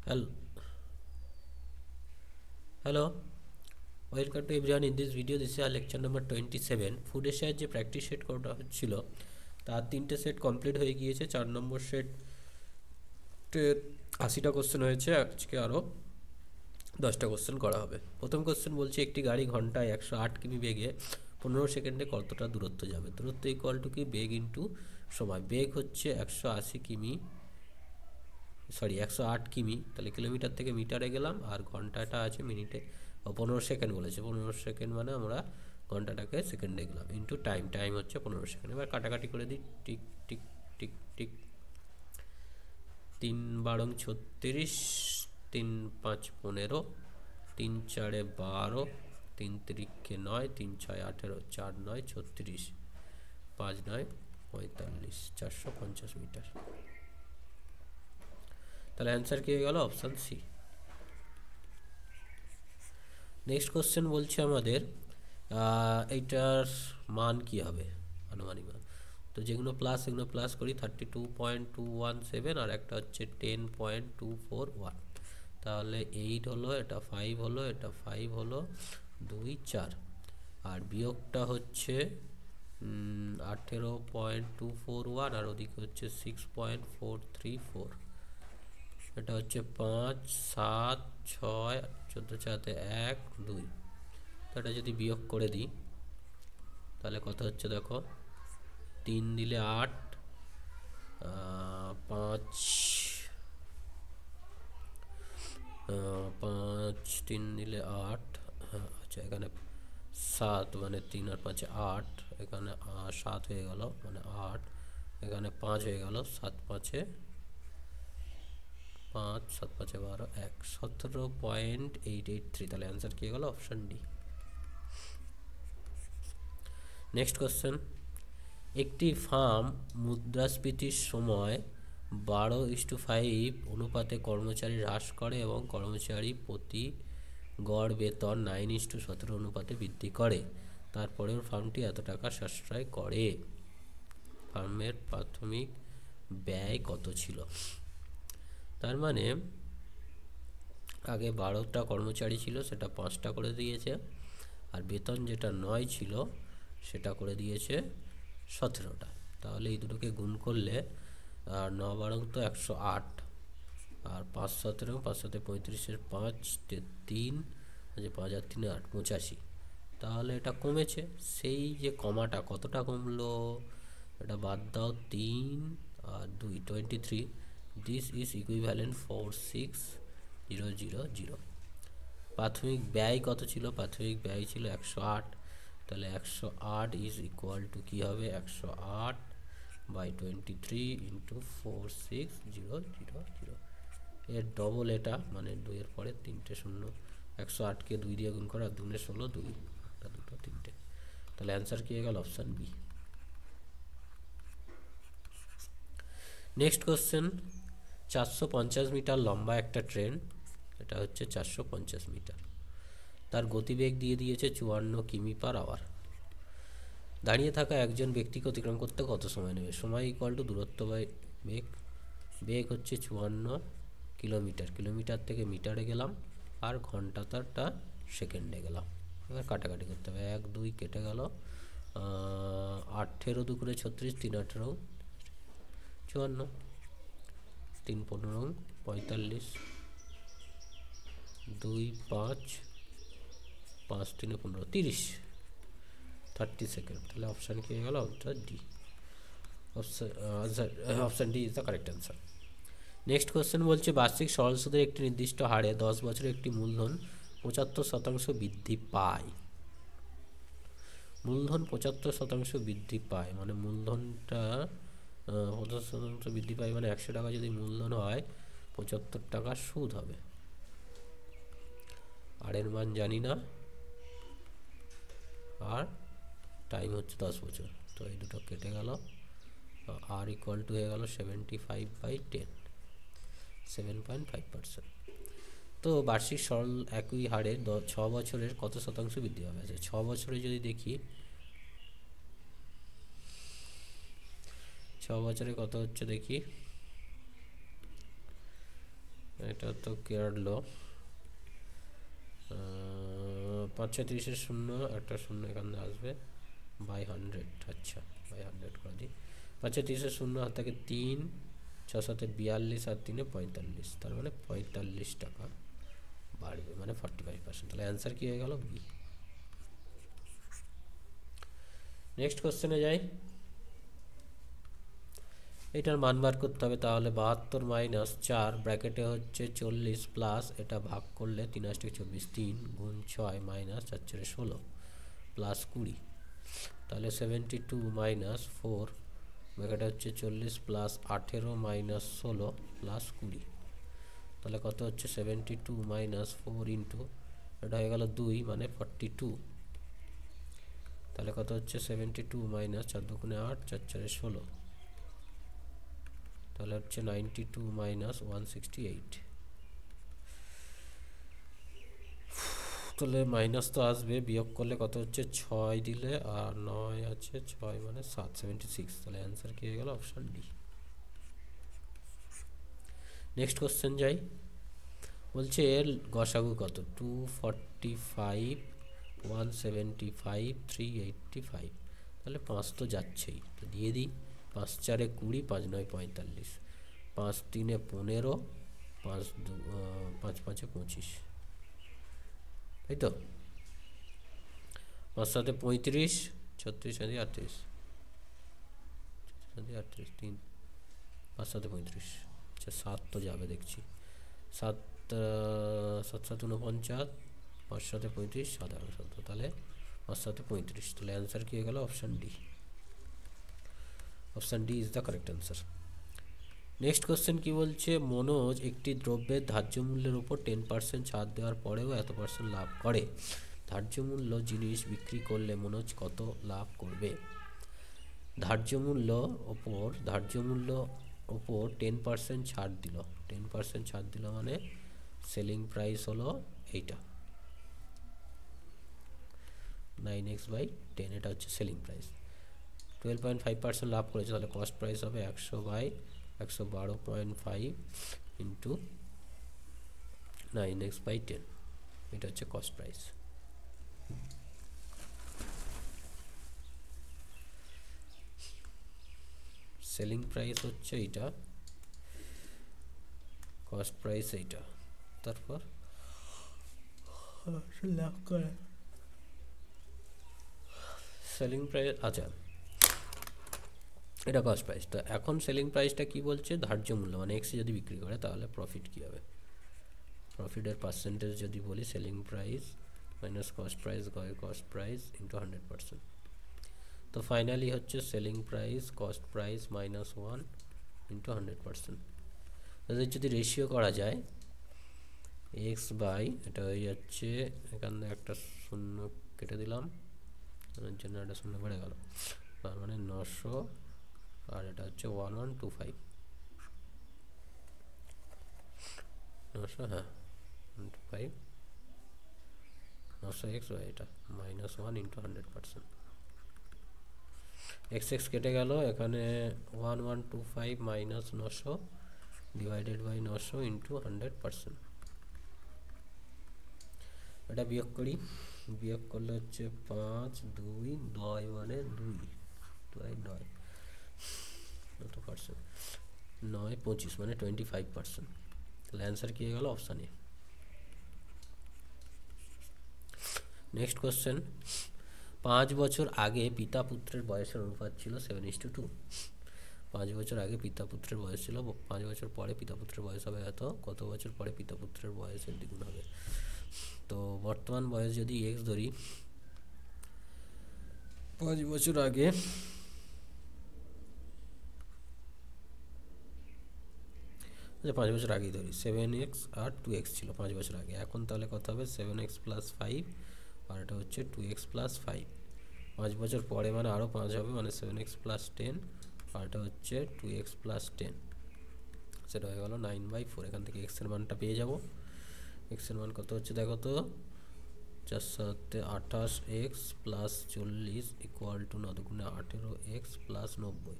Hel- Hello, welcome to everyone. In this video, this is our lecture number 27. Food এশিয়ার যে practice set করা হচ্ছিল তার 3টে সেট কমপ্লিট হয়ে গিয়েছে। 4 নম্বর সেটে 80টা কোশ্চেন হয়েছে, আজকে আরও 10টা কোশ্চেন করা হবে। প্রথম কোশ্চেন বলছে একটি গাড়ি ঘন্টায় 108 কিমি বেগে 15 সেকেন্ডে কতটা দূরত্ব যাবে। দূরত্ব ইকুয়াল টু কি, বেগ ইন্টু সময়। বেগ হচ্ছে 108 কিমি, তাহলে কিলোমিটার থেকে মিটারে গেলাম, আর ঘন্টাটা আছে মিনিটে। 15 সেকেন্ড বলেছে, 15 সেকেন্ড মানে আমরা ঘন্টাটাকে সেকেন্ডে গেলাম, ইন্টু টাইম। টাইম হচ্ছে 15 সেকেন্ড। এবার কাটাকাটি করে দিই, tick tick tick tick. 3 × 2 = 36, 3 × 5 = 15, 3 × 4 = 12, 3 × 3 = 9, 3 × 6 = 18, 4 × 9 = 36, 5 × 9 = 45, 450 metre. তাহলে অ্যান্সার কি হয়ে গেল? Option C. নেক্সট কোশ্চেন বলছে আমাদের এইটার মান কি হবে, আনুমানিক মান। তো যেগুলো প্লাস সেগুলো প্লাস করি। 32.217 আর একটা হচ্ছে 10.241। তাহলে 8 হলো, এটা 5 হলো, এটা 5 হলো, 2 4। আর বিয়োগটা হচ্ছে 18.241, আর ওদিকে হচ্ছে 6.434। এটা হচ্ছে 5 7 6, 14 4 1 2। তো এটা যদি বিয়োগ করে দিই তাহলে কত হচ্ছে দেখো। 3 দিলে 8, 5 5 3 দিলে 8, আচ্ছা এখানে 7 মানে 3 আর 5 8, এখানে 7 হয়ে গেল মানে 8, এখানে 5 হয়ে গেল, 7 5 5, 7 5 12, 1 17.883। তাহলে অ্যান্সার কি গেল? Option D. নেক্সট কোশ্চেন, একটি ফার্ম মুদ্রাস্ফীতির সময় 12:5 অনুপাতে কর্মচারী হ্রাস করে এবং কর্মচারী প্রতি গড় বেতন 9:17 অনুপাতে বৃদ্ধি করে। তারপরেও ফার্মটি এত টাকা সাশ্রয় করে। ফার্মের প্রাথমিক ব্যয় কত ছিল? তার মানে আগে 12টা কর্মচারী ছিল, সেটা 5টা করে দিয়েছে, আর বেতন যেটা 9 ছিল সেটা করে দিয়েছে 17টা। তাহলে এই দুটোকে গুণ করলে 9 12 তো 108, আর 5 17, 5 7 35, 5 3, 5 আর 3 8, 85। তাহলে এটা কমেছে। সেই যে কমাটা কতটা কমলো, এটা বাদ দাও, 3 আর 2 23। This is equivalent 46,000। প্রাথমিক ব্যয় কত ছিল? প্রাথমিক ব্যয় ছিল 108। তাহলে 108 ইজ ইকুয়াল টু কী হবে? 108/23 ইন্টু 46,000। এর ডবল এটা, মানে 2-এর পরে 3টে শূন্য। 108কে 2 দিয়ে গুণ করা, 2 × 16, 2 একটা 2টো 3টে। তাহলে অ্যান্সার কী হয়ে গেল? Option B. Next question, 450 metre লম্বা একটা ট্রেন, এটা হচ্ছে 450 মিটার। তার গতিবেগ দিয়ে দিয়েছে 54 কিমি/আওয়ার। দাঁড়িয়ে থাকা একজন ব্যক্তিকে অতিক্রম করতে কত সময় নেবে? সময় ইকুয়াল টু দূরত্ব বাই বেগ। বেগ হচ্ছে 54 কিলোমিটার, কিলোমিটার থেকে মিটারে গেলাম, আর ঘন্টাটা সেকেন্ডে গেলাম। এবার কাটাকাটি করতে হবে, 1 2 কেটে গেল, 18 2 × 36, 3 18 54, 3 15 45, 2 5 5 3 15 30, 30 সেকেন্ড। তাহলে অপশান কি হয়ে গেল? Option D. Option D is the correct answer. Next question বলছে বার্ষিক সরল সুদের একটি নির্দিষ্ট হারে 10 বছরে একটি মূলধন 75% বৃদ্ধি পায়। মূলধন 75% বৃদ্ধি পায় মানে মূলধনটা 75% বৃদ্ধি পায় মানে 100 টাকা যদি মূলধন হয়, 75 টাকা সুদ হবে। আর এর মান জানি না, আর টাইম হচ্ছে 10 বছর। তো এই দুটো কেটে গেল, আর ইকুয়াল টু হয়ে গেল 75/10, 7.5%। তো বার্ষিক সরল একই হারে 6 বছরের কত শতাংশ বৃদ্ধি পাবে? আচ্ছা 6 বছরে যদি দেখি, 6 বছরে কত হচ্ছে দেখি, এটা তো কেয়ারলো 5 6 30 শূন্য, একটা শূন্য এখানে আসবে, বাই 100। আচ্ছা, বাই 100 করে দিই। 5 6 শূন্য হাত থেকে 3, 6 7 42 আর 3 45, তার মানে 45 টাকা বাড়বে, মানে 45%। তাহলে অ্যান্সার কী হয়ে গেল? বি। নেক্সট কোশ্চেনে যাই। এটার মান বার করতে হবে, তাহলে 72 মাইনাস 4 ব্র্যাকেটে হচ্ছে 40 প্লাস এটা ভাগ করলে 3 8 24, 3 গুণ 6 মাইনাস 4 4 16 প্লাস 20, তাহলে 72 মাইনাস 4 ব্র্যাকেটে হচ্ছে 40 প্লাস 18 মাইনাস 16 প্লাস 20, তাহলে কত হচ্ছে 72 মাইনাস 4 ইন্টু এটা হয়ে গেল 2 মানে 42, তাহলে কত হচ্ছে 72 মাইনাস 4 2 8 4 4 16, তাহলে হচ্ছে 92 মাইনাস 168। তাহলে মাইনাস তো আসবে, বিয়োগ করলে কত হচ্ছে 6 দিলে আর 9 আছে 6 মানে 7 76, তাহলে অ্যান্সার কি হয়ে গেল? Option D. নেক্সট কোশ্চেন যাই। বলছে এর গসাগু কত? 245 175 385, তাহলে 5 তো যাচ্ছেই, তো দিয়ে দিই। 5 4 20, 5 9 45, 5 3 15, 5 5 5 25, তাই তো? 5 7 35, 36 38, 38 3, 5 7 35, আচ্ছা 7 তো যাবে দেখছি। 7 7 7 49, 5 7 35, 7 11 17, তাহলে 5 7 35, তাহলে অ্যান্সার কি হয়ে গেল? Option D. Option D is the correct answer. Next question কি বলছে? মনোজ একটি দ্রব্যের ধার্য মূল্যের উপর 10% ছাড় দেওয়ার পরেও এত % লাভ করে। ধার্য মূল্য জিনিস বিক্রি করলে মনোজ কত লাভ করবে? ধার্য মূল্য ওপর 10% ছাড় দিল, 10% ছাড় দিল মানে সেলিং প্রাইস হলো এইটা 9x/10, এটা হচ্ছে সেলিং প্রাইস। 12.5% লাভ করেছে, তাহলে কস্ট প্রাইস হবে 100/112.5 ইন্টু 9x/10, এটা হচ্ছে কস্ট প্রাইস। সেলিং প্রাইস হচ্ছে এইটা, কস্ট প্রাইস এইটা, তারপর লাভ করে সেলিং প্রাইস। আচ্ছা, এটা কস্ট প্রাইস। তো এখন সেলিং প্রাইসটা কি বলছে? ধার্য মূল্য মানে এক্সে যদি বিক্রি করে তাহলে প্রফিট কী হবে? প্রফিটের পার্সেন্টেজ যদি বলি, selling price minus cost price into 100%। তো ফাইনালি হচ্ছে selling price cost price minus 1 into 100%। তাদের যদি রেশিও করা যায় এক্স বাই, এটা হয়ে যাচ্ছে, এখানে একটা শূন্য কেটে দিলাম, এর জন্য একটা শূন্য বেড়ে গেল, তার মানে 900, আর এটা হচ্ছে 1125, 900, হ্যাঁ 125, 900 এক্স বাই এটা মাইনাস 1 ইন্টু 100%। এক্স এক্স কেটে গেল, এখানে 1125 মাইনাস 900 ডিভাইডেড বাই 900 ইন্টু 100%। এটা বিয়োগ করি, বিয়োগ করলে হচ্ছে 5 2 9 মানে 2 9 কত পার্সেন্ট? 9 25 মানে 25%। তাহলে অ্যান্সার কী হয়ে গেল? Option A. Next question. 5 বছর আগে পিতা পুত্রের বয়সের অনুপাত ছিল 7:2। 5 বছর আগে পিতা পুত্রের বয়স ছিল, 5 বছর পরে পিতা পুত্রের বয়স হবে এত, কত বছর পরে পিতা পুত্রের বয়সের দ্বিগুণ হবে? তো বর্তমান বয়স যদি এক্স ধরি, 5 বছর আগে আচ্ছা 5 বছর আগেই ধরি, 7x আর 2x ছিল 5 বছর আগে। এখন তাহলে কত হবে? 7x + 5, আর এটা হচ্ছে 2x + 5। 5 বছর পরে মানে আরও 5 হবে, মানে 7x + 10, আর এটা হচ্ছে 2x + 10, সেটা হয়ে গেল 9/4। এখান থেকে এক্সের মানটা পেয়ে যাব। এক্সের মান কত হচ্ছে দেখো তো, 4 7 28x + 40 ইকুয়াল টু 9 2 18x + 90।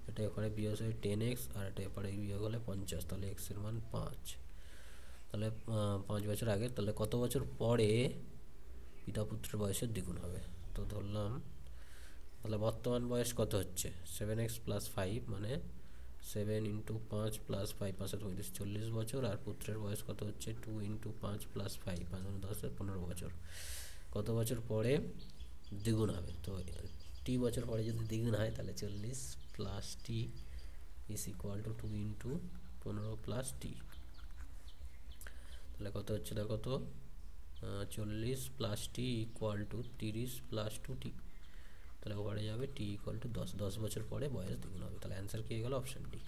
এটা এখানে বিয়োগ হয় 10x, আর এটা এপারে বিয়োগ হলে 50, তাহলে এক্সের মান 5। তাহলে 5 বছর আগে, তাহলে কত বছর পরে পিতা পুত্রের বয়সের দ্বিগুণ হবে? তো ধরলাম, তাহলে বর্তমান বয়স কত হচ্ছে 7x+5, মানে 7 × 5 + 5 5 40 বছর, আর পুত্রের বয়স কত হচ্ছে 2 × 5 + 5 5 15 বছর। কত বছর পরে দ্বিগুণ হবে? তো টি বছর পরে যদি দ্বিগুণ হয় তাহলে 40 + t = 2 × 15 + t। তাহলে কত হচ্ছে দেখো তো, 40 + t = 30 + 2t। তাহলে ওভারে যাবে t = 10, 10 বছর পরে বয়স দ্বিগুণ হবে। তাহলে অ্যান্সার কি হয়ে গেল? Option D.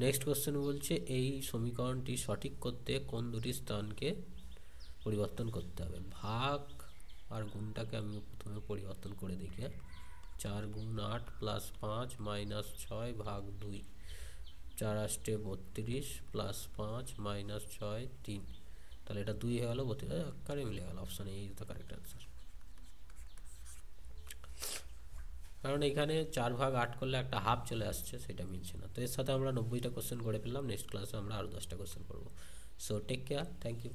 নেক্সট কোশ্চেন বলছে, এই সমীকরণটি সঠিক করতে কোন দুটি স্থানকে পরিবর্তন করতে হবে? ভাগ আর গুণটাকে আমি প্রথমে পরিবর্তন করে দেখি। 4 × 8 + 5 - 6 ভাগ 2, 4 × 8 = 32 + 5 - 6 3। তাহলে এটা 2 হয়ে গেল, 32 আকারে মিলে গেল। অপশান এই ইজ দ্য কারেক্ট অ্যান্সার। কারণ এখানে 4/8 করলে একটা হাফ চলে আসছে, সেটা মিলছে না। তো এর সাথে আমরা 90টা কোশ্চেন করে ফেললাম। নেক্সট ক্লাসে আমরা আরও 10টা কোশ্চেন করবো। So take care, thank you.